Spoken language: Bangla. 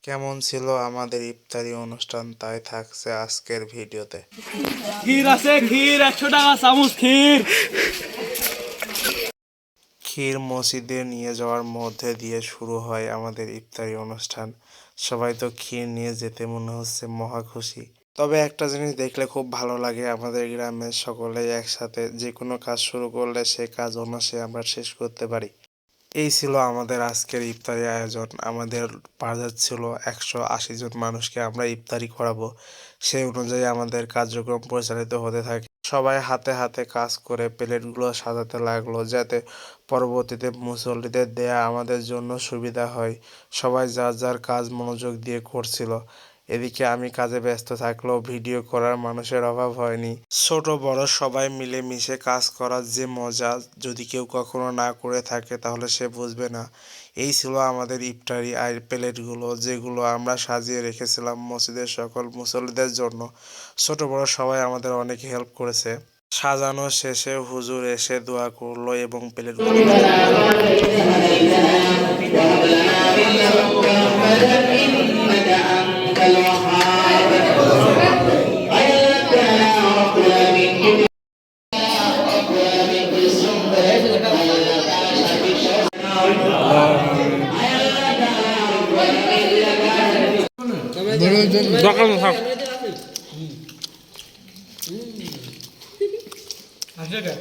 কেমন ছিল আমাদের ইফতারি অনুষ্ঠান তাই থাকছে আজকের ভিডিওতে। ক্ষীর আছে, ক্ষীর 100 টাকা চামচ ক্ষীর। ক্ষীর মসজিদে নিয়ে যাওয়ার মধ্যে দিয়ে শুরু হয় আমাদের ইফতারি অনুষ্ঠান। সবাই তো ক্ষীর নিয়ে যেতে মনে হচ্ছে মহা খুশি। তবে একটা জিনিস দেখলে খুব ভালো লাগে, আমাদের গ্রামের সকলেই একসাথে যে কোনো কাজ শুরু করলে সে কাজ অনায়াসে আমরা শেষ করতে পারি। এই ছিল আমাদের আজকের ইফতারি আয়োজন। আমাদের বাজেট ছিল 180 জন মানুষকে আমরা ইফতারি করাবো। সেই অনুযায়ী আমাদের কার্যক্রম পরিচালিত হতে থাকে। সবাই হাতে হাতে কাজ করে প্লেটগুলো সাজাতে লাগলো, যাতে পরবর্তীতে মুসল্লিদের দেয়া আমাদের জন্য সুবিধা হয়। সবাই যার যার কাজ মনোযোগ দিয়ে করছিল। এদিকে আমি কাজে ব্যস্ত থাকলেও ভিডিও করার মানুষের অভাব হয়নি। ছোট বড় সবাই মিলে মিশে কাজ করার যে মজা, যদি কেউ কখনো না করে থাকে তাহলে সে বুঝবে না। এই ছিল আমাদের ইফতারি আর প্লেটগুলো, যেগুলো আমরা সাজিয়ে রেখেছিলাম মসজিদের সকল মুসল্লিদের জন্য। ছোট বড় সবাই আমাদের অনেক হেল্প করেছে। সাজানো শেষে হুজুর এসে দোয়া করলো এবং প্লেটগুলো দোকান থাক। আসলে